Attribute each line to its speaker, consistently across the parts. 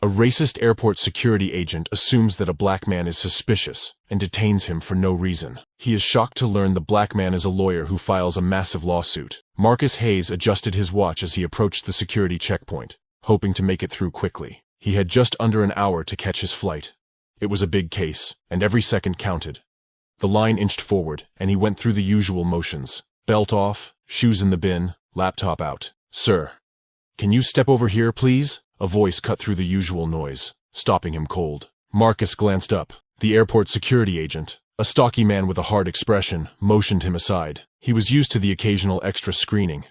Speaker 1: A racist airport security agent assumes that a black man is suspicious and detains him for no reason. He is shocked to learn the black man is a lawyer who files a massive lawsuit. Marcus Hayes adjusted his watch as he approached the security checkpoint, hoping to make it through quickly. He had just under an hour to catch his flight. It was a big case, and every second counted. The line inched forward, and he went through the usual motions. Belt off, shoes in the bin, laptop out. "Sir, can you step over here, please?" A voice cut through the usual noise, stopping him cold. Marcus glanced up. The airport security agent, a stocky man with a hard expression, motioned him aside. He was used to the occasional extra screening,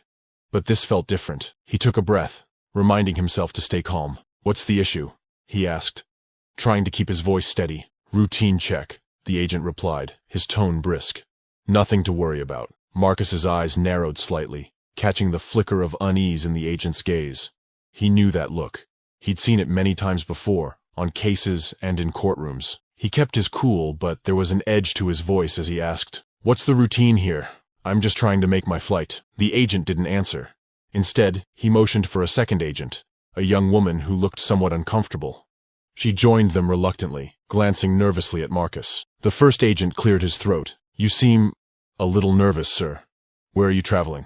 Speaker 1: but this felt different. He took a breath, reminding himself to stay calm. "What's the issue?" he asked, trying to keep his voice steady. "Routine check," the agent replied, his tone brisk. "Nothing to worry about." Marcus's eyes narrowed slightly, catching the flicker of unease in the agent's gaze. He knew that look. He'd seen it many times before, on cases and in courtrooms. He kept his cool, but there was an edge to his voice as he asked, "What's the routine here? I'm just trying to make my flight." The agent didn't answer. Instead, he motioned for a second agent, a young woman who looked somewhat uncomfortable. She joined them reluctantly, glancing nervously at Marcus. The first agent cleared his throat. "You seem a little nervous, sir. Where are you traveling?"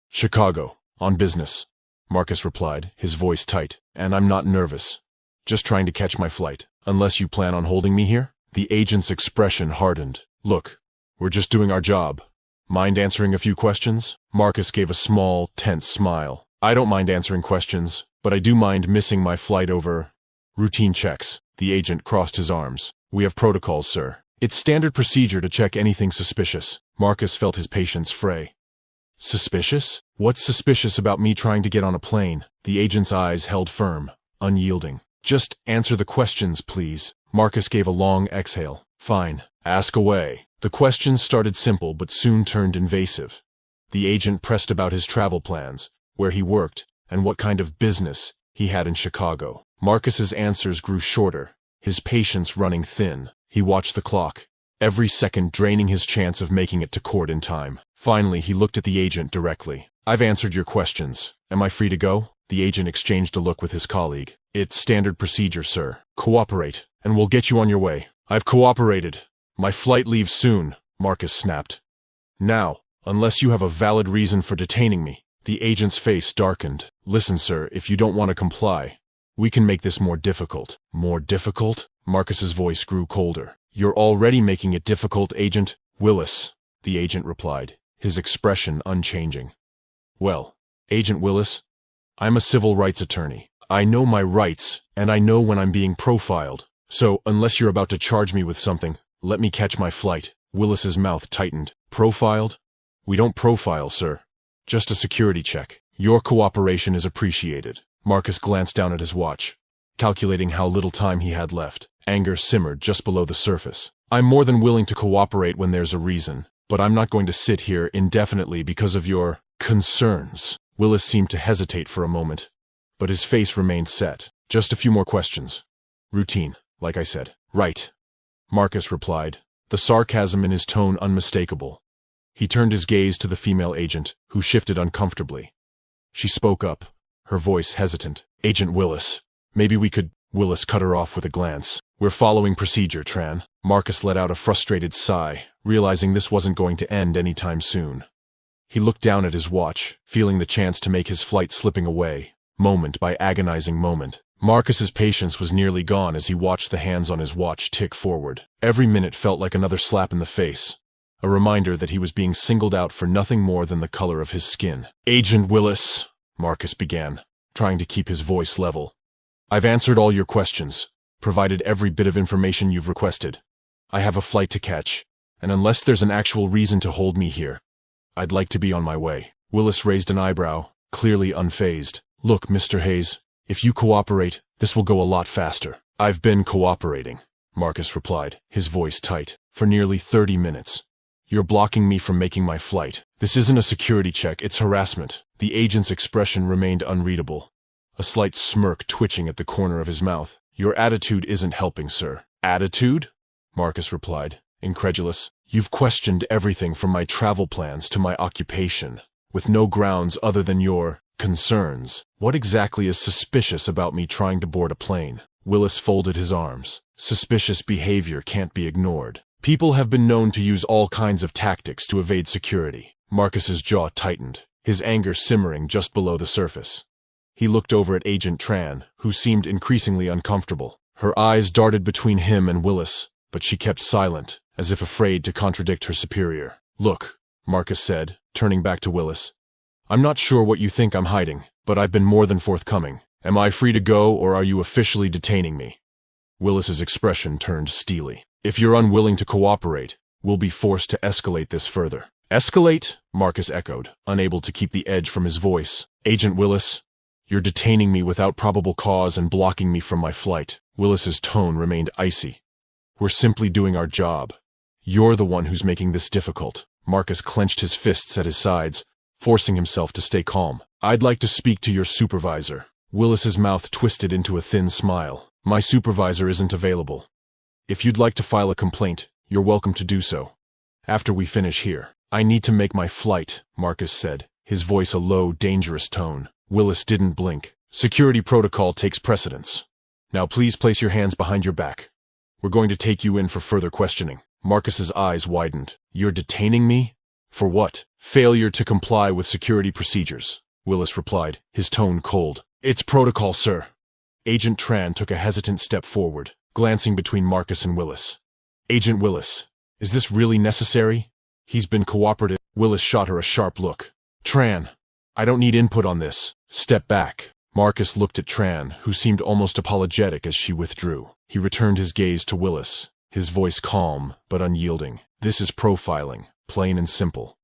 Speaker 1: "Chicago, on business," Marcus replied, his voice tight. "And I'm not nervous. Just trying to catch my flight. Unless you plan on holding me here?" The agent's expression hardened. "Look, we're just doing our job. Mind answering a few questions?" Marcus gave a small, tense smile. "I don't mind answering questions, but I do mind missing my flight over routine checks." The agent crossed his arms. "We have protocols, sir. It's standard procedure to check anything suspicious." Marcus felt his patience fray. "Suspicious? What's suspicious about me trying to get on a plane?" The agent's eyes held firm, unyielding. "Just answer the questions, please." Marcus gave a long exhale. "Fine. Ask away." The questions started simple but soon turned invasive. The agent pressed about his travel plans, where he worked, and what kind of business he had in Chicago. Marcus's answers grew shorter, his patience running thin. He watched the clock, every second draining his chance of making it to court in time. Finally, he looked at the agent directly. "I've answered your questions. Am I free to go?" The agent exchanged a look with his colleague. "It's standard procedure, sir. Cooperate, and we'll get you on your way." "I've cooperated. My flight leaves soon," Marcus snapped. "Now, unless you have a valid reason for detaining me." The agent's face darkened. "Listen, sir, if you don't want to comply, we can make this more difficult." "More difficult?" Marcus's voice grew colder. "You're already making it difficult, Agent Willis," the agent replied, his expression unchanging. "Well, Agent Willis, I'm a civil rights attorney. I know my rights, and I know when I'm being profiled. So, unless you're about to charge me with something, let me catch my flight." Willis's mouth tightened. "Profiled? We don't profile, sir. Just a security check. Your cooperation is appreciated." Marcus glanced down at his watch, calculating how little time he had left. Anger simmered just below the surface. "I'm more than willing to cooperate when there's a reason, but I'm not going to sit here indefinitely because of your concerns." Willis seemed to hesitate for a moment, but his face remained set. "Just a few more questions. Routine, like I said." "Right," Marcus replied, the sarcasm in his tone unmistakable. He turned his gaze to the female agent, who shifted uncomfortably. She spoke up, her voice hesitant. "Agent Willis, maybe we could—" Willis cut her off with a glance. "We're following procedure, Tran." Marcus let out a frustrated sigh, realizing this wasn't going to end anytime soon. He looked down at his watch, feeling the chance to make his flight slipping away, moment by agonizing moment. Marcus's patience was nearly gone as he watched the hands on his watch tick forward. Every minute felt like another slap in the face, a reminder that he was being singled out for nothing more than the color of his skin. "Agent Willis," Marcus began, trying to keep his voice level. "I've answered all your questions, provided every bit of information you've requested. I have a flight to catch, and unless there's an actual reason to hold me here, I'd like to be on my way." Willis raised an eyebrow, clearly unfazed. "Look, Mr. Hayes, if you cooperate, this will go a lot faster." "I've been cooperating," Marcus replied, his voice tight, "for nearly 30 minutes. You're blocking me from making my flight. This isn't a security check, it's harassment." The agent's expression remained unreadable, a slight smirk twitching at the corner of his mouth. "Your attitude isn't helping, sir." "Attitude?" Marcus replied, incredulous. "You've questioned everything from my travel plans to my occupation, with no grounds other than your Concerns. What exactly is suspicious about me trying to board a plane? Willis folded his arms. Suspicious behavior can't be ignored. People have been known to use all kinds of tactics to evade security. Marcus's jaw tightened, his anger simmering just below the surface. He looked over at Agent Tran, who seemed increasingly uncomfortable. Her eyes darted between him and Willis, but she kept silent, as if afraid to contradict her superior. "Look," Marcus said, turning back to Willis. "I'm not sure what you think I'm hiding, but I've been more than forthcoming. Am I free to go, or are you officially detaining me?" Willis's expression turned steely. "If you're unwilling to cooperate, we'll be forced to escalate this further." "Escalate?" Marcus echoed, unable to keep the edge from his voice. "Agent Willis, you're detaining me without probable cause and blocking me from my flight." Willis's tone remained icy. "We're simply doing our job. You're the one who's making this difficult." Marcus clenched his fists at his sides, forcing himself to stay calm. "I'd like to speak to your supervisor." Willis's mouth twisted into a thin smile. "My supervisor isn't available. If you'd like to file a complaint, you're welcome to do so. After we finish here." "I need to make my flight," Marcus said, his voice a low, dangerous tone. Willis didn't blink. "Security protocol takes precedence. Now please place your hands behind your back. We're going to take you in for further questioning." Marcus's eyes widened. "You're detaining me? For what?" "Failure to comply with security procedures," Willis replied, his tone cold. "It's protocol, sir." Agent Tran took a hesitant step forward, glancing between Marcus and Willis. "Agent Willis, is this really necessary? He's been cooperative." Willis shot her a sharp look. "Tran, I don't need input on this. Step back." Marcus looked at Tran, who seemed almost apologetic as she withdrew. He returned his gaze to Willis, his voice calm but unyielding. "This is profiling, plain and simple.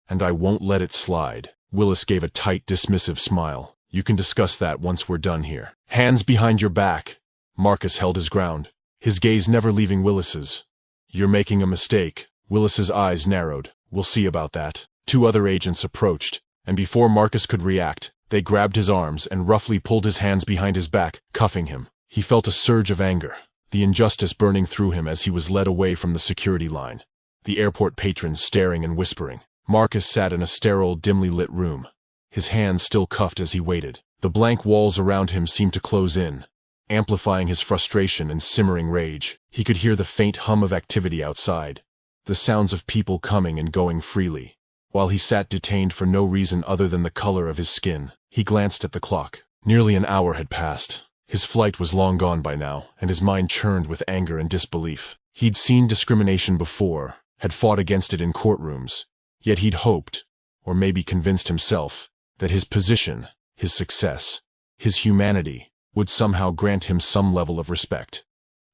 Speaker 1: And I won't let it slide." Willis gave a tight, dismissive smile. "You can discuss that once we're done here." "Hands behind your back." Marcus held his ground, his gaze never leaving Willis's. "You're making a mistake." Willis's eyes narrowed. "We'll see about that." Two other agents approached, and before Marcus could react, they grabbed his arms and roughly pulled his hands behind his back, cuffing him. He felt a surge of anger, the injustice burning through him as he was led away from the security line, the airport patrons staring and whispering. Marcus sat in a sterile, dimly lit room, his hands still cuffed as he waited. The blank walls around him seemed to close in, amplifying his frustration and simmering rage. He could hear the faint hum of activity outside, the sounds of people coming and going freely. While he sat detained for no reason other than the color of his skin, he glanced at the clock. Nearly an hour had passed. His flight was long gone by now, and his mind churned with anger and disbelief. He'd seen discrimination before, had fought against it in courtrooms, yet he'd hoped, or maybe convinced himself, that his position, his success, his humanity, would somehow grant him some level of respect.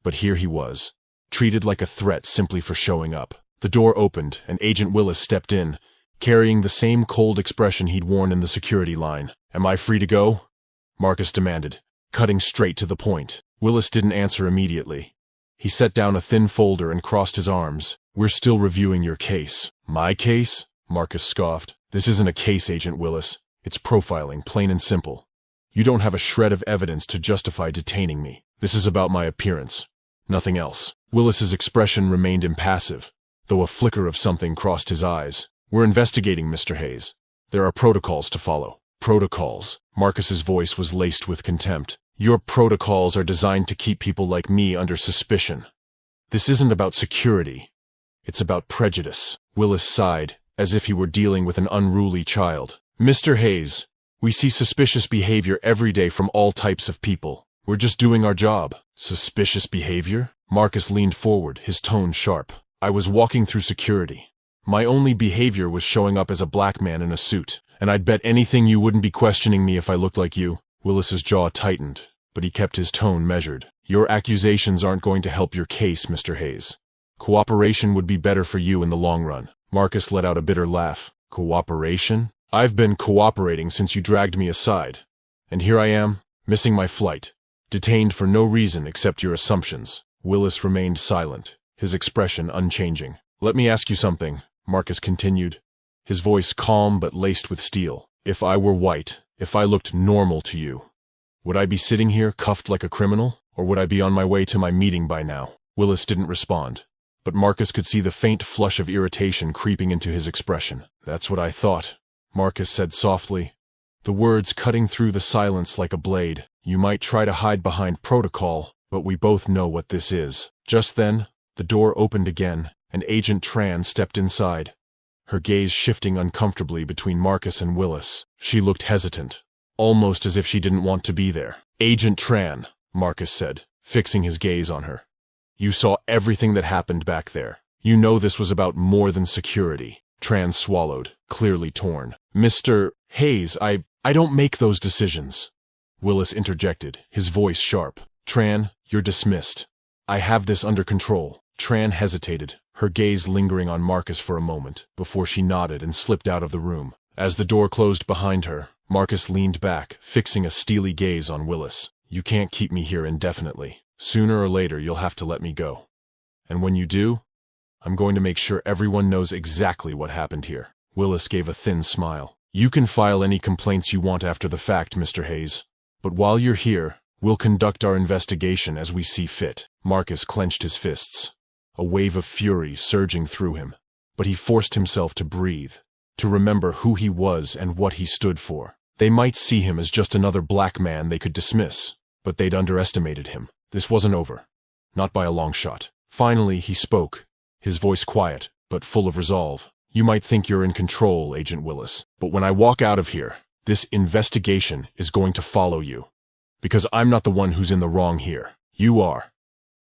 Speaker 1: But here he was, treated like a threat simply for showing up. The door opened, and Agent Willis stepped in, carrying the same cold expression he'd worn in the security line. "Am I free to go?" Marcus demanded, cutting straight to the point. Willis didn't answer immediately. He set down a thin folder and crossed his arms. "We're still reviewing your case." "My case?" Marcus scoffed. "This isn't a case, Agent Willis. It's profiling, plain and simple. You don't have a shred of evidence to justify detaining me. This is about my appearance. Nothing else." Willis's expression remained impassive, though a flicker of something crossed his eyes. "We're investigating, Mr. Hayes. There are protocols to follow." "Protocols?" Marcus's voice was laced with contempt. "Your protocols are designed to keep people like me under suspicion. This isn't about security. It's about prejudice." Willis sighed, as if he were dealing with an unruly child. "Mr. Hayes, we see suspicious behavior every day from all types of people. We're just doing our job." "Suspicious behavior?" Marcus leaned forward, his tone sharp. "I was walking through security. My only behavior was showing up as a black man in a suit, and I'd bet anything you wouldn't be questioning me if I looked like you." Willis's jaw tightened, but he kept his tone measured. "Your accusations aren't going to help your case, Mr. Hayes. Cooperation would be better for you in the long run." Marcus let out a bitter laugh. "Cooperation? I've been cooperating since you dragged me aside. And here I am, missing my flight, detained for no reason except your assumptions." Willis remained silent, his expression unchanging. "Let me ask you something," Marcus continued, his voice calm but laced with steel. "If I were white, if I looked normal to you, would I be sitting here cuffed like a criminal, or would I be on my way to my meeting by now?" Willis didn't respond, but Marcus could see the faint flush of irritation creeping into his expression. "That's what I thought," Marcus said softly. the words cutting through the silence like a blade. "You might try to hide behind protocol, but we both know what this is." Just then, the door opened again, and Agent Tran stepped inside, her gaze shifting uncomfortably between Marcus and Willis. She looked hesitant, almost as if she didn't want to be there. "Agent Tran," Marcus said, fixing his gaze on her. "You saw everything that happened back there. You know this was about more than security." Tran swallowed, clearly torn. "Mr. Hayes, I don't make those decisions," Willis interjected, his voice sharp. "Tran, you're dismissed. I have this under control." Tran hesitated, her gaze lingering on Marcus for a moment, before she nodded and slipped out of the room. As the door closed behind her, Marcus leaned back, fixing a steely gaze on Willis. "You can't keep me here indefinitely. Sooner or later, you'll have to let me go. And when you do, I'm going to make sure everyone knows exactly what happened here." Willis gave a thin smile. "You can file any complaints you want after the fact, Mr. Hayes. But while you're here, we'll conduct our investigation as we see fit." Marcus clenched his fists, a wave of fury surging through him. But he forced himself to breathe, to remember who he was and what he stood for. They might see him as just another black man they could dismiss, but they'd underestimated him. This wasn't over. Not by a long shot. Finally, he spoke, his voice quiet, but full of resolve. "You might think you're in control, Agent Willis, but when I walk out of here, this investigation is going to follow you. Because I'm not the one who's in the wrong here. You are.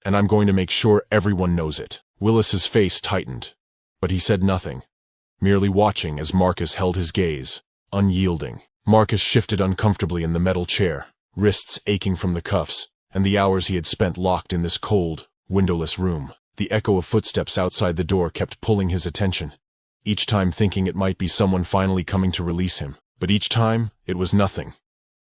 Speaker 1: And I'm going to make sure everyone knows it." Willis's face tightened, but he said nothing, merely watching as Marcus held his gaze, unyielding. Marcus shifted uncomfortably in the metal chair, wrists aching from the cuffs, and the hours he had spent locked in this cold, windowless room. The echo of footsteps outside the door kept pulling his attention, each time thinking it might be someone finally coming to release him. But each time, it was nothing.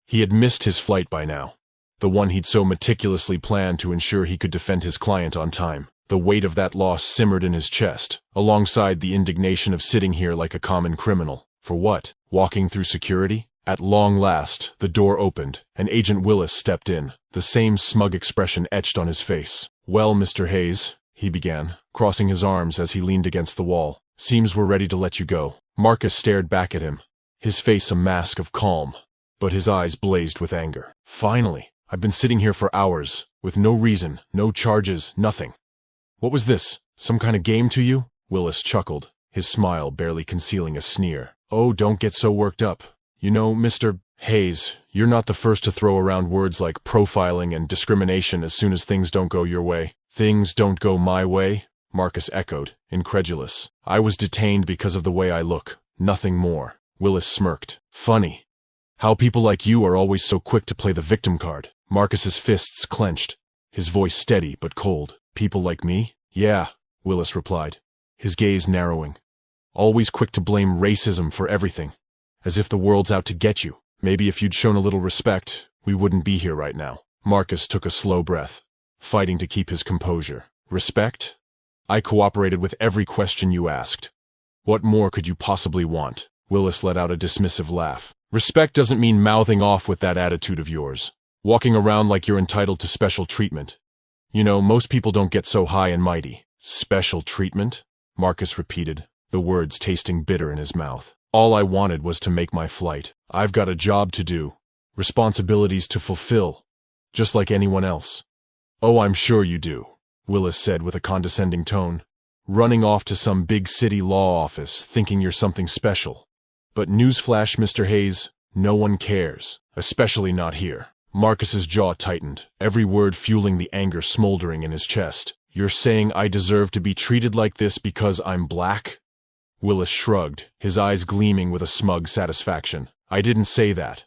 Speaker 1: He had missed his flight by now, the one he'd so meticulously planned to ensure he could defend his client on time. The weight of that loss simmered in his chest, alongside the indignation of sitting here like a common criminal. For what? Walking through security? At long last, the door opened, and Agent Willis stepped in, the same smug expression etched on his face. "Well, Mr. Hayes," he began, crossing his arms as he leaned against the wall. "Seems we're ready to let you go." Marcus stared back at him, his face a mask of calm, but his eyes blazed with anger. "Finally! I've been sitting here for hours, with no reason, no charges, nothing. What was this? Some kind of game to you?" Willis chuckled, his smile barely concealing a sneer. "Oh, don't get so worked up. You know, Mr. Hayes, you're not the first to throw around words like profiling and discrimination as soon as things don't go your way." "Things don't go my way?" Marcus echoed, incredulous. "I was detained because of the way I look, nothing more." Willis smirked. "Funny. How people like you are always so quick to play the victim card." Marcus's fists clenched, his voice steady but cold. "People like me?" "Yeah," Willis replied, his gaze narrowing. "Always quick to blame racism for everything, as if the world's out to get you. Maybe if you'd shown a little respect, we wouldn't be here right now." Marcus took a slow breath, fighting to keep his composure. "Respect? I cooperated with every question you asked. What more could you possibly want?" Willis let out a dismissive laugh. "Respect doesn't mean mouthing off with that attitude of yours, walking around like you're entitled to special treatment. You know, most people don't get so high and mighty." "Special treatment?" Marcus repeated, the words tasting bitter in his mouth. "All I wanted was to make my flight. I've got a job to do, responsibilities to fulfill, just like anyone else." "Oh, I'm sure you do," Willis said with a condescending tone. "Running off to some big city law office, thinking you're something special. But newsflash, Mr. Hayes, no one cares, especially not here." Marcus's jaw tightened, every word fueling the anger smoldering in his chest. "You're saying I deserve to be treated like this because I'm black?" Willis shrugged, his eyes gleaming with a smug satisfaction. "I didn't say that.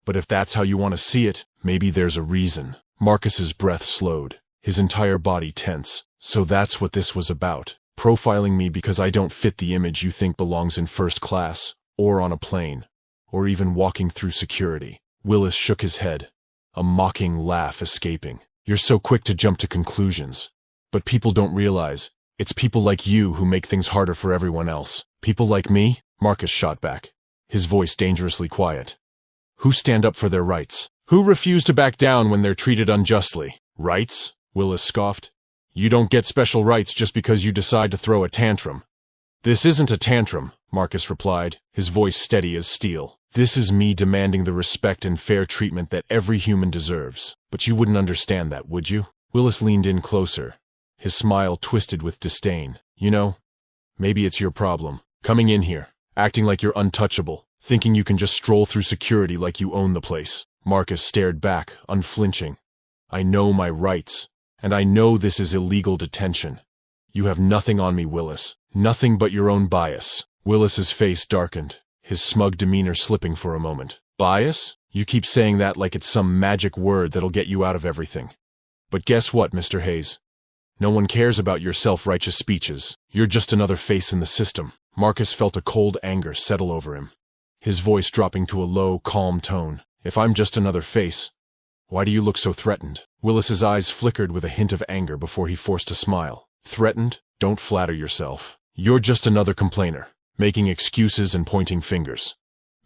Speaker 1: But if that's how you want to see it, maybe there's a reason." Marcus's breath slowed, his entire body tense. "So that's what this was about. Profiling me because I don't fit the image you think belongs in first class, or on a plane, or even walking through security." Willis shook his head, a mocking laugh escaping. "You're so quick to jump to conclusions. But people don't realize, it's people like you who make things harder for everyone else." "People like me?" Marcus shot back, his voice dangerously quiet. "Who stand up for their rights? Who refuse to back down when they're treated unjustly?" "Rights?" Willis scoffed. "You don't get special rights just because you decide to throw a tantrum." "This isn't a tantrum," Marcus replied, his voice steady as steel. This is me demanding the respect and fair treatment that every human deserves. But you wouldn't understand that, would you? Willis leaned in closer, his smile twisted with disdain. You know, maybe it's your problem. Coming in here, acting like you're untouchable, thinking you can just stroll through security like you own the place. Marcus stared back, unflinching. I know my rights, and I know this is illegal detention. You have nothing on me, Willis. Nothing but your own bias. Willis's face darkened, his smug demeanor slipping for a moment. Bias? You keep saying that like it's some magic word that'll get you out of everything. But guess what, Mr. Hayes? No one cares about your self-righteous speeches. You're just another face in the system. Marcus felt a cold anger settle over him, his voice dropping to a low, calm tone. If I'm just another face, why do you look so threatened? Willis's eyes flickered with a hint of anger before he forced a smile. Threatened? Don't flatter yourself. You're just another complainer, making excuses and pointing fingers.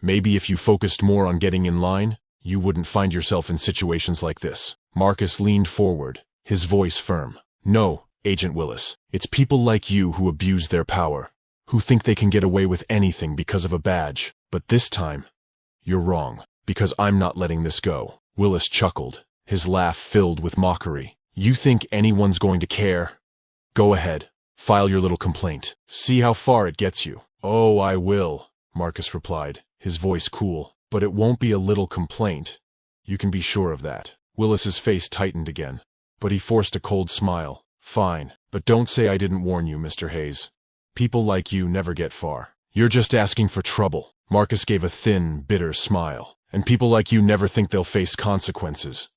Speaker 1: Maybe if you focused more on getting in line, you wouldn't find yourself in situations like this. Marcus leaned forward, his voice firm. No, Agent Willis, it's people like you who abuse their power, who think they can get away with anything because of a badge. But this time, you're wrong, because I'm not letting this go. Willis chuckled, his laugh filled with mockery. You think anyone's going to care? Go ahead, file your little complaint. See how far it gets you. Oh, I will, Marcus replied, his voice cool. But it won't be a little complaint. You can be sure of that. Willis's face tightened again, but he forced a cold smile. Fine, but don't say I didn't warn you, Mr. Hayes. People like you never get far. You're just asking for trouble. Marcus gave a thin, bitter smile. And people like you never think they'll face consequences.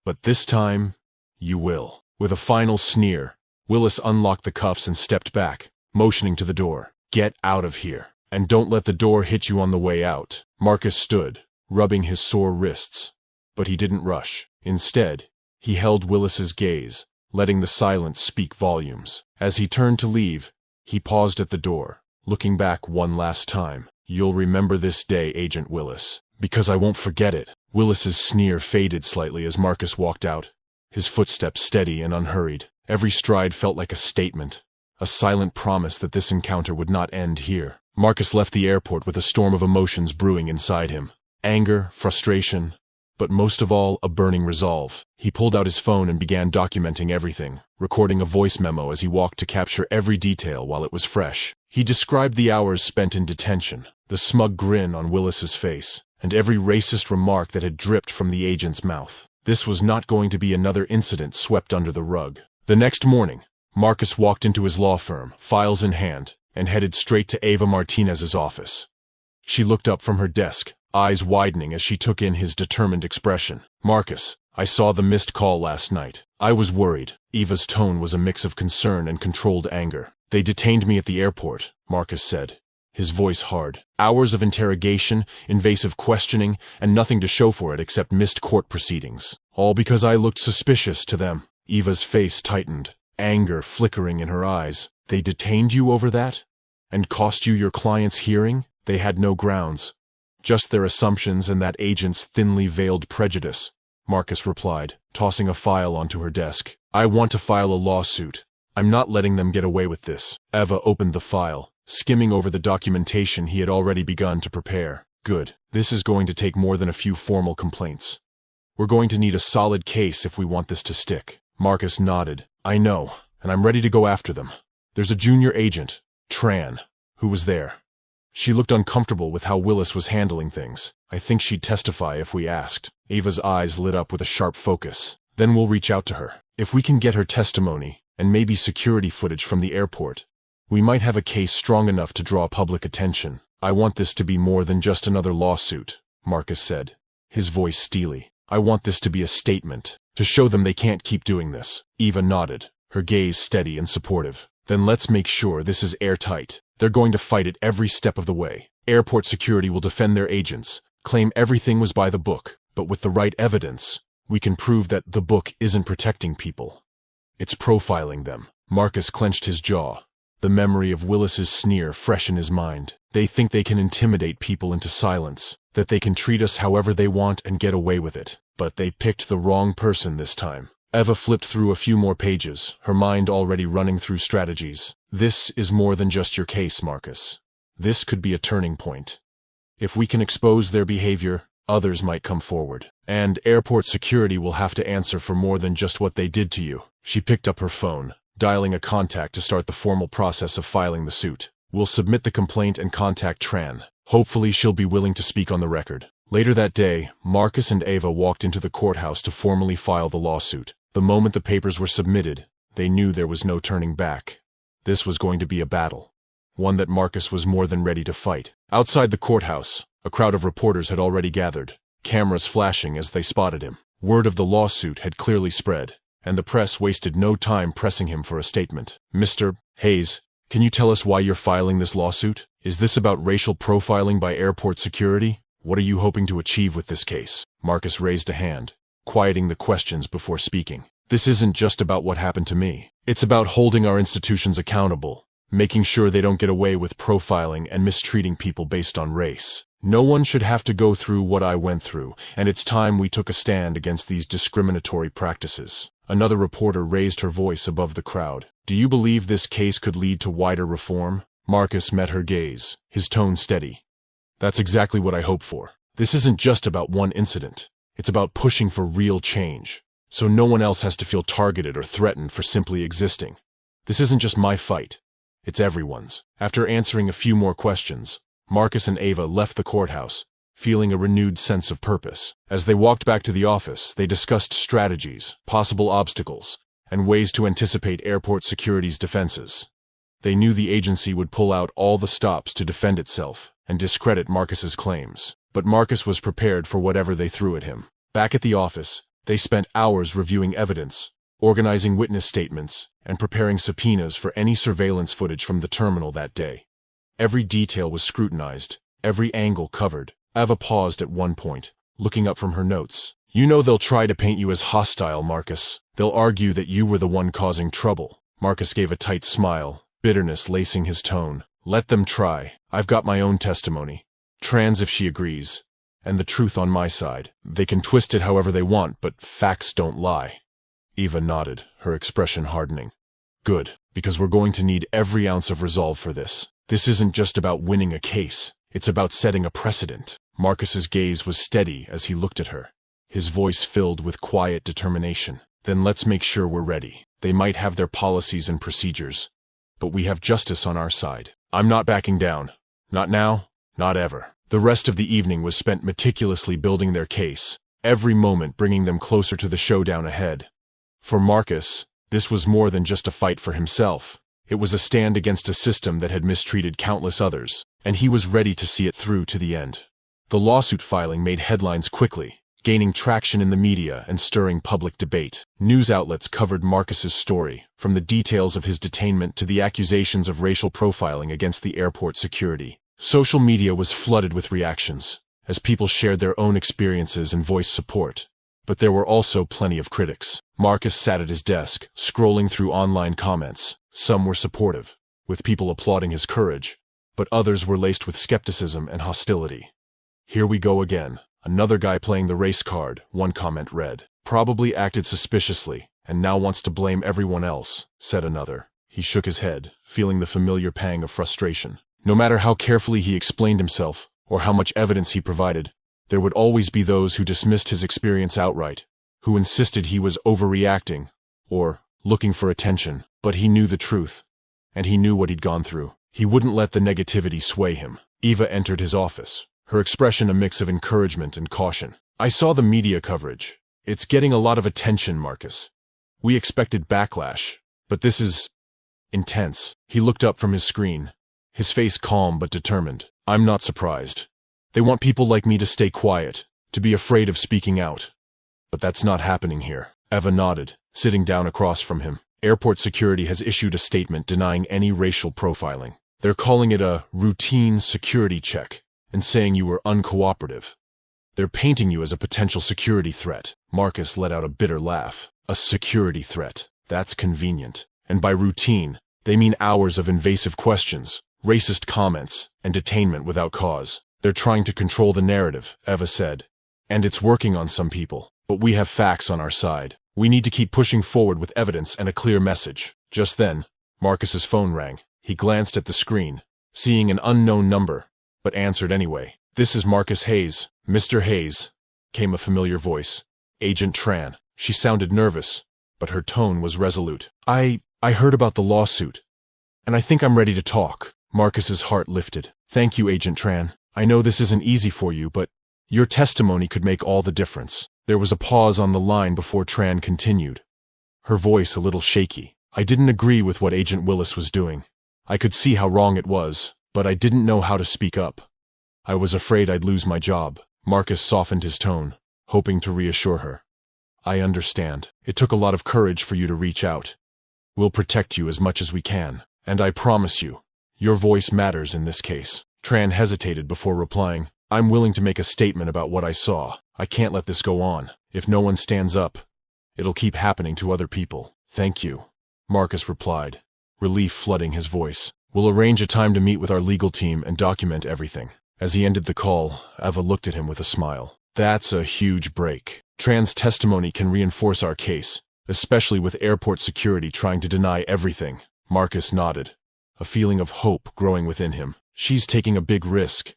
Speaker 1: But this time, you will. With a final sneer, Willis unlocked the cuffs and stepped back, motioning to the door. Get out of here. And don't let the door hit you on the way out. Marcus stood, rubbing his sore wrists. But he didn't rush. Instead, he held Willis's gaze, letting the silence speak volumes. As he turned to leave, he paused at the door, looking back one last time. You'll remember this day, Agent Willis, because I won't forget it. Willis's sneer faded slightly as Marcus walked out, his footsteps steady and unhurried. Every stride felt like a statement, a silent promise that this encounter would not end here. Marcus left the airport with a storm of emotions brewing inside him. Anger, frustration, but most of all, a burning resolve. He pulled out his phone and began documenting everything, recording a voice memo as he walked to capture every detail while it was fresh. He described the hours spent in detention, the smug grin on Willis's face, and every racist remark that had dripped from the agent's mouth. This was not going to be another incident swept under the rug. The next morning, Marcus walked into his law firm, files in hand, and headed straight to Ava Martinez's office. She looked up from her desk, eyes widening as she took in his determined expression. Marcus, I saw the missed call last night. I was worried. Eva's tone was a mix of concern and controlled anger. They detained me at the airport, Marcus said, his voice hard. Hours of interrogation, invasive questioning, and nothing to show for it except missed court proceedings. All because I looked suspicious to them. Eva's face tightened, anger flickering in her eyes. They detained you over that? And cost you your client's hearing? They had no grounds. Just their assumptions and that agent's thinly veiled prejudice, Marcus replied, tossing a file onto her desk. I want to file a lawsuit. I'm not letting them get away with this. Eva opened the file, skimming over the documentation he had already begun to prepare. Good. This is going to take more than a few formal complaints. We're going to need a solid case if we want this to stick. Marcus nodded. I know, and I'm ready to go after them. There's a junior agent, Tran, who was there. She looked uncomfortable with how Willis was handling things. I think she'd testify if we asked. Ava's eyes lit up with a sharp focus. Then we'll reach out to her. If we can get her testimony, and maybe security footage from the airport, we might have a case strong enough to draw public attention. I want this to be more than just another lawsuit, Marcus said, his voice steely. I want this to be a statement, to show them they can't keep doing this. Eva nodded, her gaze steady and supportive. Then let's make sure this is airtight. They're going to fight it every step of the way. Airport security will defend their agents, claim everything was by the book, but with the right evidence, we can prove that the book isn't protecting people. It's profiling them. Marcus clenched his jaw, the memory of Willis's sneer fresh in his mind. They think they can intimidate people into silence, that they can treat us however they want and get away with it. But they picked the wrong person this time. Eva flipped through a few more pages, her mind already running through strategies. This is more than just your case, Marcus. This could be a turning point. If we can expose their behavior, others might come forward. And airport security will have to answer for more than just what they did to you. She picked up her phone, dialing a contact to start the formal process of filing the suit. We'll submit the complaint and contact Tran. Hopefully she'll be willing to speak on the record. Later that day, Marcus and Ava walked into the courthouse to formally file the lawsuit. The moment the papers were submitted, they knew there was no turning back. This was going to be a battle, one that Marcus was more than ready to fight. Outside the courthouse, a crowd of reporters had already gathered, cameras flashing as they spotted him. Word of the lawsuit had clearly spread, and the press wasted no time pressing him for a statement. Mr. Hayes, can you tell us why you're filing this lawsuit? Is this about racial profiling by airport security? What are you hoping to achieve with this case? Marcus raised a hand, quieting the questions before speaking. This isn't just about what happened to me. It's about holding our institutions accountable, making sure they don't get away with profiling and mistreating people based on race. No one should have to go through what I went through, and it's time we took a stand against these discriminatory practices. Another reporter raised her voice above the crowd. Do you believe this case could lead to wider reform? Marcus met her gaze, his tone steady. That's exactly what I hope for. This isn't just about one incident. It's about pushing for real change, so no one else has to feel targeted or threatened for simply existing. This isn't just my fight. It's everyone's. After answering a few more questions, Marcus and Ava left the courthouse, feeling a renewed sense of purpose. As they walked back to the office, they discussed strategies, possible obstacles, and ways to anticipate airport security's defenses. They knew the agency would pull out all the stops to defend itself and discredit Marcus's claims. But Marcus was prepared for whatever they threw at him. Back at the office, they spent hours reviewing evidence, organizing witness statements, and preparing subpoenas for any surveillance footage from the terminal that day. Every detail was scrutinized, every angle covered. Ava paused at one point, looking up from her notes. You know they'll try to paint you as hostile, Marcus. They'll argue that you were the one causing trouble. Marcus gave a tight smile, bitterness lacing his tone. Let them try. I've got my own testimony. Trans if she agrees. And the truth on my side. They can twist it however they want, but facts don't lie. Eva nodded, her expression hardening. Good, because we're going to need every ounce of resolve for this. This isn't just about winning a case. It's about setting a precedent. Marcus's gaze was steady as he looked at her, his voice filled with quiet determination. Then let's make sure we're ready. They might have their policies and procedures, but we have justice on our side. I'm not backing down. Not now, not ever. The rest of the evening was spent meticulously building their case, every moment bringing them closer to the showdown ahead. For Marcus, this was more than just a fight for himself. It was a stand against a system that had mistreated countless others, and he was ready to see it through to the end. The lawsuit filing made headlines quickly, gaining traction in the media and stirring public debate. News outlets covered Marcus's story, from the details of his detainment to the accusations of racial profiling against the airport security. Social media was flooded with reactions, as people shared their own experiences and voiced support. But there were also plenty of critics. Marcus sat at his desk, scrolling through online comments. Some were supportive, with people applauding his courage, but others were laced with skepticism and hostility. Here we go again. Another guy playing the race card, one comment read. Probably acted suspiciously, and now wants to blame everyone else, said another. He shook his head, feeling the familiar pang of frustration. No matter how carefully he explained himself, or how much evidence he provided, there would always be those who dismissed his experience outright, who insisted he was overreacting, or looking for attention. But he knew the truth, and he knew what he'd gone through. He wouldn't let the negativity sway him. Eva entered his office, her expression a mix of encouragement and caution. I saw the media coverage. It's getting a lot of attention, Marcus. We expected backlash, but this is intense. He looked up from his screen, his face calm but determined. I'm not surprised. They want people like me to stay quiet, to be afraid of speaking out. But that's not happening here. Eva nodded, sitting down across from him. Airport security has issued a statement denying any racial profiling. They're calling it a routine security check and saying you were uncooperative. They're painting you as a potential security threat. Marcus let out a bitter laugh. A security threat. That's convenient. And by routine, they mean hours of invasive questions, racist comments, and detainment without cause. They're trying to control the narrative, Eva said. And it's working on some people. But we have facts on our side. We need to keep pushing forward with evidence and a clear message. Just then, Marcus's phone rang. He glanced at the screen, seeing an unknown number, but answered anyway. "This is Marcus Hayes. Mr. Hayes," came a familiar voice. "Agent Tran." She sounded nervous, but her tone was resolute. I heard about the lawsuit, and I think I'm ready to talk." Marcus's heart lifted. "Thank you, Agent Tran. I know this isn't easy for you, but your testimony could make all the difference." There was a pause on the line before Tran continued, her voice a little shaky. "I didn't agree with what Agent Willis was doing. I could see how wrong it was, but I didn't know how to speak up. I was afraid I'd lose my job." Marcus softened his tone, hoping to reassure her. "I understand. It took a lot of courage for you to reach out. We'll protect you as much as we can, and I promise you, your voice matters in this case." Tran hesitated before replying, "I'm willing to make a statement about what I saw. I can't let this go on. If no one stands up, it'll keep happening to other people." "Thank you," Marcus replied, relief flooding his voice. "We'll arrange a time to meet with our legal team and document everything." As he ended the call, Eva looked at him with a smile. "That's a huge break. Tran's testimony can reinforce our case, especially with airport security trying to deny everything." Marcus nodded, a feeling of hope growing within him. She's taking a big risk,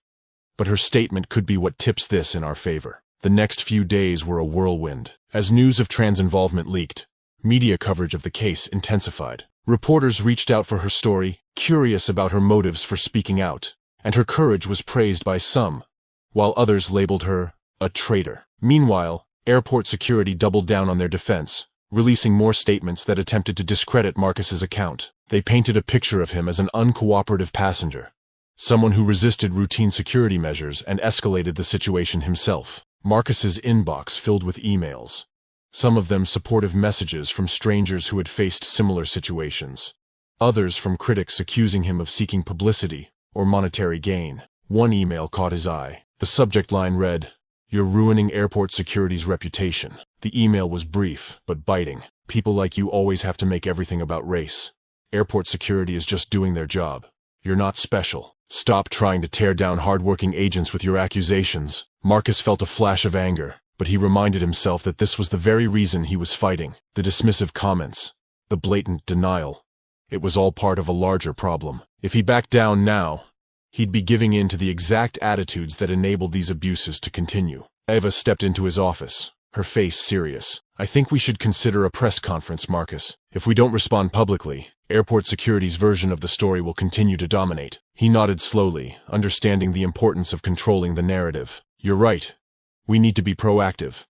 Speaker 1: but her statement could be what tips this in our favor. The next few days were a whirlwind. As news of Tran's involvement leaked, media coverage of the case intensified. Reporters reached out for her story, curious about her motives for speaking out, and her courage was praised by some, while others labeled her a traitor. Meanwhile, airport security doubled down on their defense, releasing more statements that attempted to discredit Marcus's account. They painted a picture of him as an uncooperative passenger, someone who resisted routine security measures and escalated the situation himself. Marcus's inbox filled with emails, some of them supportive messages from strangers who had faced similar situations, others from critics accusing him of seeking publicity or monetary gain. One email caught his eye. The subject line read, "You're ruining airport security's reputation." The email was brief, but biting. "People like you always have to make everything about race. Airport security is just doing their job. You're not special. Stop trying to tear down hardworking agents with your accusations." Marcus felt a flash of anger, but he reminded himself that this was the very reason he was fighting. The dismissive comments, the blatant denial. It was all part of a larger problem. If he backed down now, he'd be giving in to the exact attitudes that enabled these abuses to continue. Eva stepped into his office, her face serious. "I think we should consider a press conference, Marcus. If we don't respond publicly, airport security's version of the story will continue to dominate." He nodded slowly, understanding the importance of controlling the narrative. "You're right. We need to be proactive.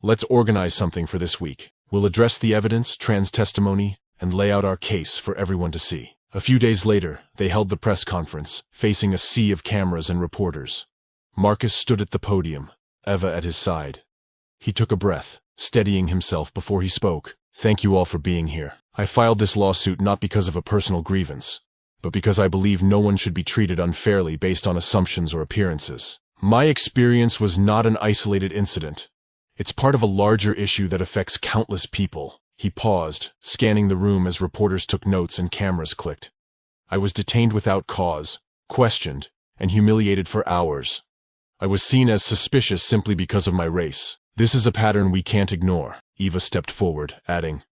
Speaker 1: Let's organize something for this week. We'll address the evidence, Tran's testimony, and lay out our case for everyone to see." A few days later, they held the press conference, facing a sea of cameras and reporters. Marcus stood at the podium, Eva at his side. He took a breath, steadying himself before he spoke. "Thank you all for being here. I filed this lawsuit not because of a personal grievance, but because I believe no one should be treated unfairly based on assumptions or appearances. My experience was not an isolated incident. It's part of a larger issue that affects countless people." He paused, scanning the room as reporters took notes and cameras clicked. "I was detained without cause, questioned, and humiliated for hours. I was seen as suspicious simply because of my race. This is a pattern we can't ignore." Eva stepped forward, adding,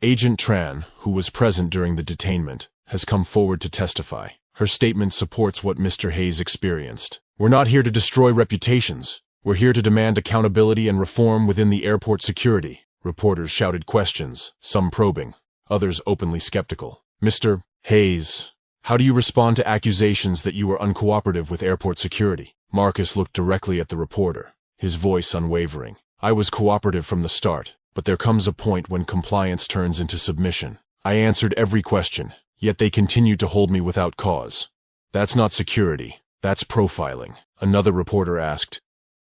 Speaker 1: "Agent Tran, who was present during the detainment, has come forward to testify. Her statement supports what Mr. Hayes experienced. We're not here to destroy reputations. We're here to demand accountability and reform within the airport security." Reporters shouted questions, some probing, others openly skeptical. "Mr. Hayes, how do you respond to accusations that you were uncooperative with airport security?" Marcus looked directly at the reporter, his voice unwavering. "I was cooperative from the start, but there comes a point when compliance turns into submission. I answered every question, yet they continued to hold me without cause. That's not security, that's profiling." Another reporter asked,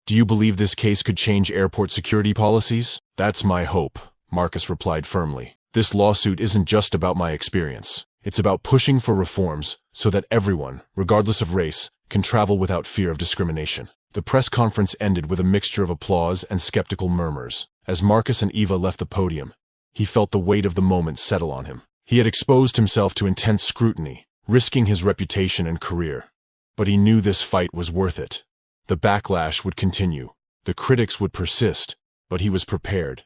Speaker 1: "Do you believe this case could change airport security policies?" "That's my hope," Marcus replied firmly. "This lawsuit isn't just about my experience. It's about pushing for reforms so that everyone, regardless of race, can travel without fear of discrimination." The press conference ended with a mixture of applause and skeptical murmurs. As Marcus and Eva left the podium, he felt the weight of the moment settle on him. He had exposed himself to intense scrutiny, risking his reputation and career. But he knew this fight was worth it. The backlash would continue. The critics would persist, but he was prepared.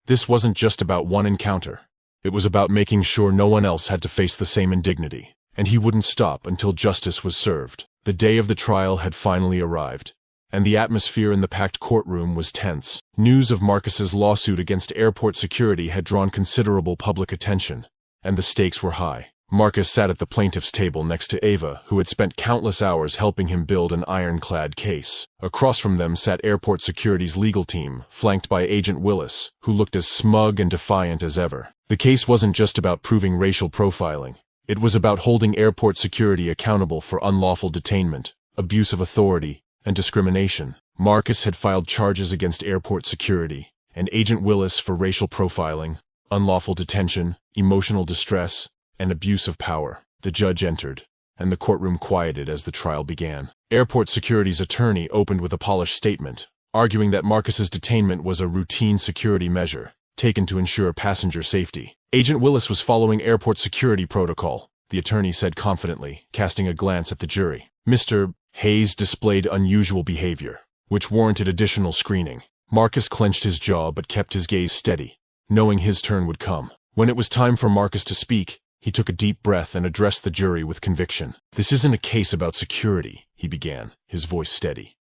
Speaker 1: This wasn't just about one encounter. It was about making sure no one else had to face the same indignity. and he wouldn't stop until justice was served. The day of the trial had finally arrived, and the atmosphere in the packed courtroom was tense. News of Marcus's lawsuit against airport security had drawn considerable public attention, and the stakes were high. Marcus sat at the plaintiff's table next to Ava, who had spent countless hours helping him build an ironclad case. Across from them sat airport security's legal team, flanked by Agent Willis, who looked as smug and defiant as ever. The case wasn't just about proving racial profiling. It was about holding airport security accountable for unlawful detainment, abuse of authority, and discrimination. Marcus had filed charges against airport security, and Agent Willis for racial profiling, unlawful detention, emotional distress, and abuse of power. The judge entered, and the courtroom quieted as the trial began. Airport security's attorney opened with a polished statement, arguing that Marcus's detainment was a routine security measure, taken to ensure passenger safety. Agent Willis was following airport security protocol, the attorney said confidently, casting a glance at the jury. Mr. Hayes displayed unusual behavior, which warranted additional screening. Marcus clenched his jaw but kept his gaze steady, knowing his turn would come. When it was time for Marcus to speak, he took a deep breath and addressed the jury with conviction. "This isn't a case about security," he began, his voice steady.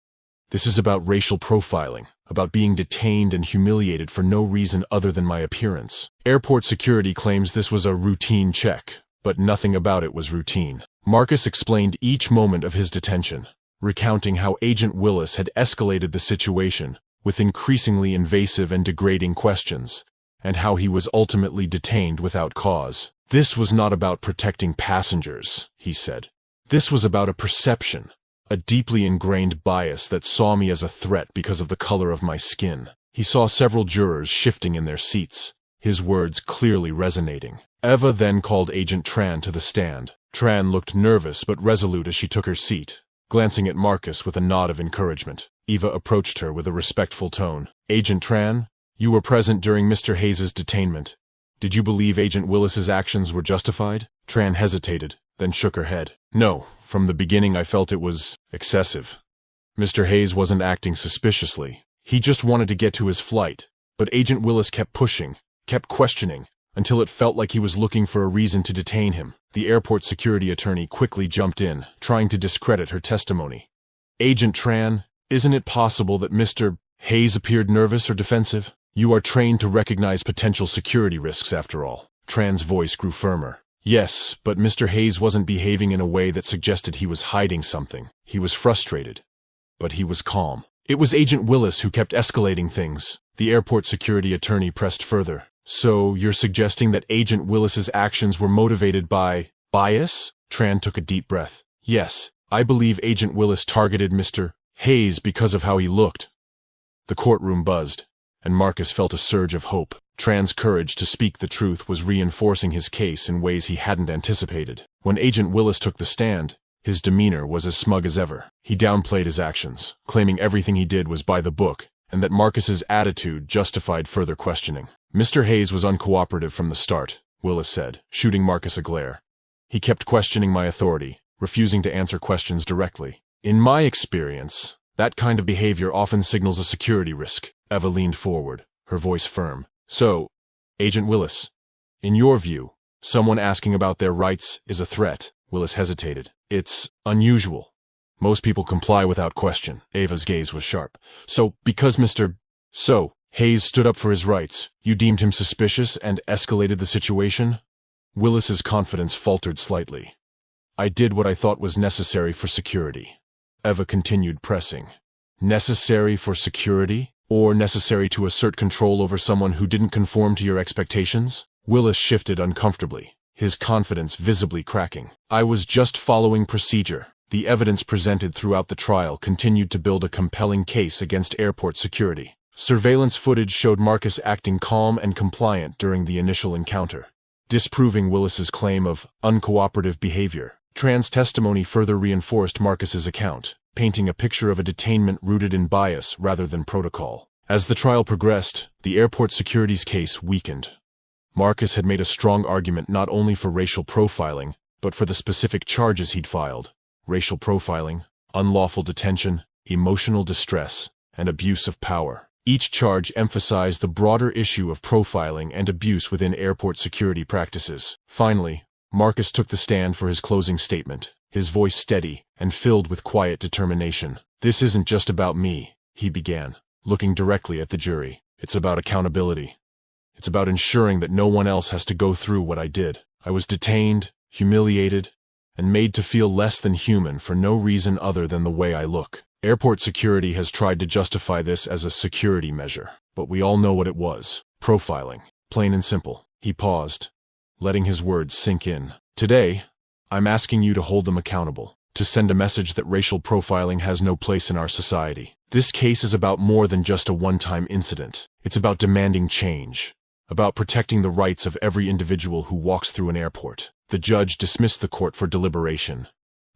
Speaker 1: "This is about racial profiling, about being detained and humiliated for no reason other than my appearance. Airport security claims this was a routine check, but nothing about it was routine." Marcus explained each moment of his detention, recounting how Agent Willis had escalated the situation with increasingly invasive and degrading questions, and how he was ultimately detained without cause. "This was not about protecting passengers," he said. "This was about a perception, a deeply ingrained bias that saw me as a threat because of the color of my skin." He saw several jurors shifting in their seats, his words clearly resonating. Eva then called Agent Tran to the stand. Tran looked nervous but resolute as she took her seat, glancing at Marcus with a nod of encouragement. Eva approached her with a respectful tone. "Agent Tran, you were present during Mr. Hayes' detainment. Did you believe Agent Willis's actions were justified?" Tran hesitated, then shook her head. "No, from the beginning I felt it was excessive. Mr. Hayes wasn't acting suspiciously. He just wanted to get to his flight. But Agent Willis kept pushing, kept questioning, until it felt like he was looking for a reason to detain him." The airport security attorney quickly jumped in, trying to discredit her testimony. "Agent Tran, isn't it possible that Mr. Hayes appeared nervous or defensive? You are trained to recognize potential security risks after all." Tran's voice grew firmer. "Yes, but Mr. Hayes wasn't behaving in a way that suggested he was hiding something. He was frustrated, but he was calm. It was Agent Willis who kept escalating things." The airport security attorney pressed further. "So you're suggesting that Agent Willis's actions were motivated by bias?" Tran took a deep breath. "Yes, I believe Agent Willis targeted Mr. Hayes because of how he looked." The courtroom buzzed, and Marcus felt a surge of hope. Tran's courage to speak the truth was reinforcing his case in ways he hadn't anticipated. When Agent Willis took the stand, his demeanor was as smug as ever. He downplayed his actions, claiming everything he did was by the book, and that Marcus's attitude justified further questioning. "Mr. Hayes was uncooperative from the start," Willis said, shooting Marcus a glare. "He kept questioning my authority, refusing to answer questions directly. In my experience, that kind of behavior often signals a security risk." Eva leaned forward, her voice firm. "So, Agent Willis, in your view, someone asking about their rights is a threat?" Willis hesitated. "It's unusual. Most people comply without question." Eva's gaze was sharp. "So, because Mr. Hayes stood up for his rights, you deemed him suspicious and escalated the situation?" Willis's confidence faltered slightly. "I did what I thought was necessary for security." Eva continued pressing. "Necessary for security? Or necessary to assert control over someone who didn't conform to your expectations?" Willis shifted uncomfortably, his confidence visibly cracking. "I was just following procedure." The evidence presented throughout the trial continued to build a compelling case against airport security. Surveillance footage showed Marcus acting calm and compliant during the initial encounter, disproving Willis's claim of uncooperative behavior. Tran's testimony further reinforced Marcus's account, painting a picture of a detainment rooted in bias rather than protocol. As the trial progressed, the airport security's case weakened. Marcus had made a strong argument not only for racial profiling, but for the specific charges he'd filed: racial profiling, unlawful detention, emotional distress, and abuse of power. Each charge emphasized the broader issue of profiling and abuse within airport security practices. Finally, Marcus took the stand for his closing statement, his voice steady and filled with quiet determination. "This isn't just about me," he began, looking directly at the jury. "It's about accountability. It's about ensuring that no one else has to go through what I did. I was detained, humiliated, and made to feel less than human for no reason other than the way I look. Airport security has tried to justify this as a security measure, but we all know what it was. Profiling. Plain and simple." He paused, letting his words sink in. "Today, I'm asking you to hold them accountable, to send a message that racial profiling has no place in our society. This case is about more than just a one-time incident. It's about demanding change, about protecting the rights of every individual who walks through an airport." The judge dismissed the court for deliberation,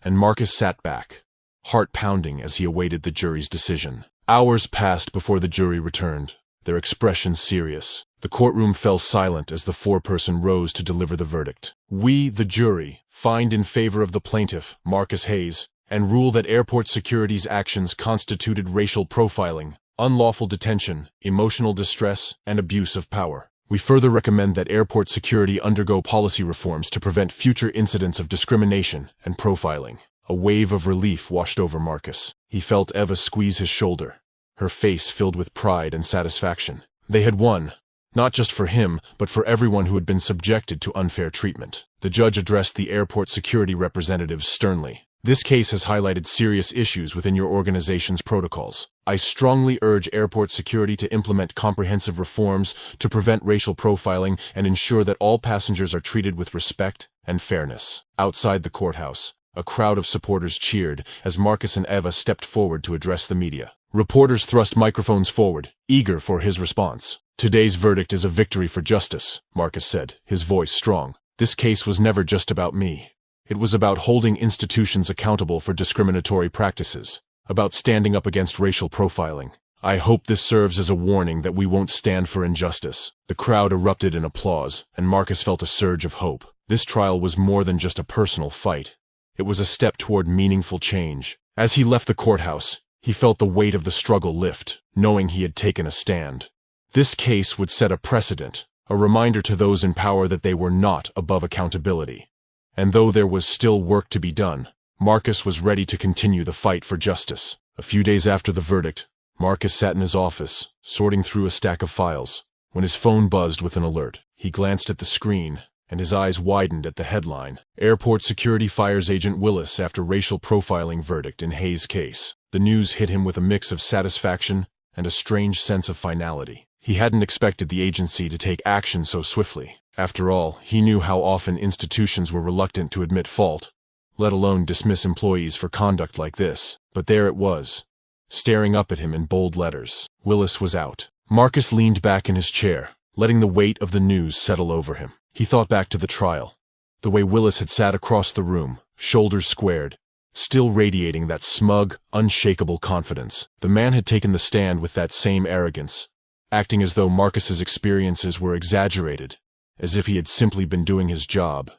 Speaker 1: and Marcus sat back, heart pounding as he awaited the jury's decision. Hours passed before the jury returned, their expressions serious. The courtroom fell silent as the foreperson rose to deliver the verdict. "We, the jury, find in favor of the plaintiff, Marcus Hayes, and rule that airport security's actions constituted racial profiling, unlawful detention, emotional distress, and abuse of power. We further recommend that airport security undergo policy reforms to prevent future incidents of discrimination and profiling." A wave of relief washed over Marcus. He felt Eva squeeze his shoulder, her face filled with pride and satisfaction. They had won, not just for him, but for everyone who had been subjected to unfair treatment. The judge addressed the airport security representatives sternly. "This case has highlighted serious issues within your organization's protocols. I strongly urge airport security to implement comprehensive reforms to prevent racial profiling and ensure that all passengers are treated with respect and fairness." Outside the courthouse, a crowd of supporters cheered as Marcus and Eva stepped forward to address the media. Reporters thrust microphones forward, eager for his response. "Today's verdict is a victory for justice," Marcus said, his voice strong. "This case was never just about me. It was about holding institutions accountable for discriminatory practices, about standing up against racial profiling. I hope this serves as a warning that we won't stand for injustice." The crowd erupted in applause, and Marcus felt a surge of hope. This trial was more than just a personal fight. It was a step toward meaningful change. As he left the courthouse, he felt the weight of the struggle lift, knowing he had taken a stand. This case would set a precedent, a reminder to those in power that they were not above accountability. And though there was still work to be done, Marcus was ready to continue the fight for justice. A few days after the verdict, Marcus sat in his office, sorting through a stack of files, when his phone buzzed with an alert. He glanced at the screen, and his eyes widened at the headline. "Airport Security Fires Agent Willis After Racial Profiling Verdict in Hayes Case." The news hit him with a mix of satisfaction and a strange sense of finality. He hadn't expected the agency to take action so swiftly. After all, he knew how often institutions were reluctant to admit fault, let alone dismiss employees for conduct like this. But there it was, staring up at him in bold letters. Willis was out. Marcus leaned back in his chair, letting the weight of the news settle over him. He thought back to the trial, the way Willis had sat across the room, shoulders squared, still radiating that smug, unshakable confidence. The man had taken the stand with that same arrogance, acting as though Marcus's experiences were exaggerated, as if he had simply been doing his job.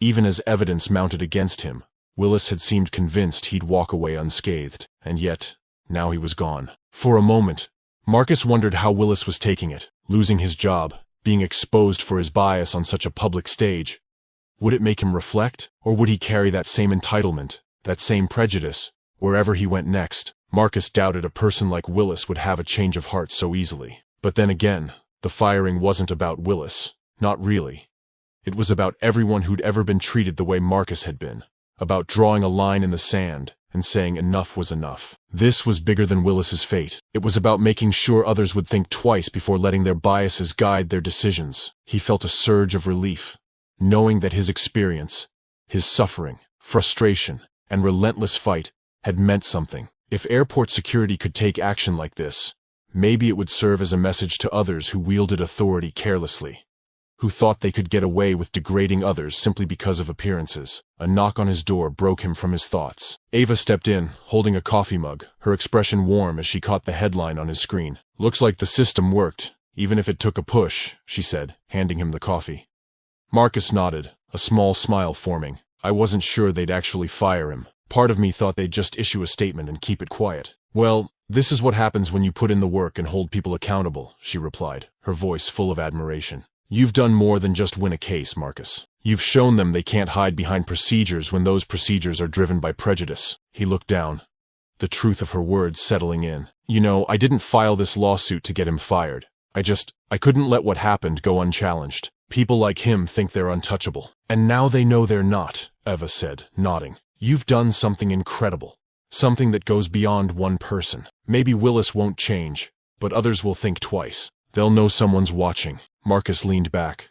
Speaker 1: Even as evidence mounted against him, Willis had seemed convinced he'd walk away unscathed, and yet, now he was gone. For a moment, Marcus wondered how Willis was taking it, losing his job, being exposed for his bias on such a public stage. Would it make him reflect, or would he carry that same entitlement, that same prejudice, wherever he went next? Marcus doubted a person like Willis would have a change of heart so easily. But then again, the firing wasn't about Willis. Not really. It was about everyone who'd ever been treated the way Marcus had been, about drawing a line in the sand and saying enough was enough. This was bigger than Willis's fate. It was about making sure others would think twice before letting their biases guide their decisions. He felt a surge of relief, knowing that his experience, his suffering, frustration, and relentless fight had meant something. If airport security could take action like this, maybe it would serve as a message to others who wielded authority carelessly, who thought they could get away with degrading others simply because of appearances. A knock on his door broke him from his thoughts. Ava stepped in, holding a coffee mug, her expression warm as she caught the headline on his screen. "Looks like the system worked, even if it took a push," she said, handing him the coffee. Marcus nodded, a small smile forming. "I wasn't sure they'd actually fire him. Part of me thought they'd just issue a statement and keep it quiet." "Well, this is what happens when you put in the work and hold people accountable," she replied, her voice full of admiration. "You've done more than just win a case, Marcus. You've shown them they can't hide behind procedures when those procedures are driven by prejudice. He looked down, the truth of her words settling in. You know, I didn't file this lawsuit to get him fired. I couldn't let what happened go unchallenged. People like him think they're untouchable. And now they know they're not, Eva said, nodding. You've done something incredible. Something that goes beyond one person. Maybe Willis won't change, but others will think twice. They'll know someone's watching. Marcus leaned back,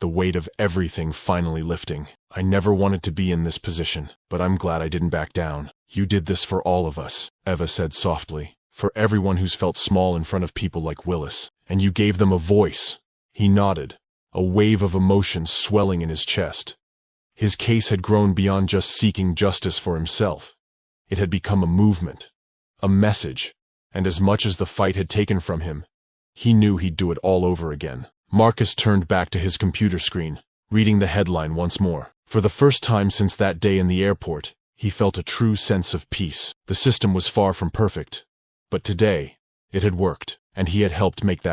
Speaker 1: the weight of everything finally lifting. I never wanted to be in this position, but I'm glad I didn't back down. You did this for all of us, Eva said softly. For everyone who's felt small in front of people like Willis. And you gave them a voice. He nodded, a wave of emotion swelling in his chest. His case had grown beyond just seeking justice for himself. It had become a movement, a message, and as much as the fight had taken from him, he knew he'd do it all over again. Marcus turned back to his computer screen, reading the headline once more. For the first time since that day in the airport, he felt a true sense of peace. The system was far from perfect, but today, it had worked, and he had helped make that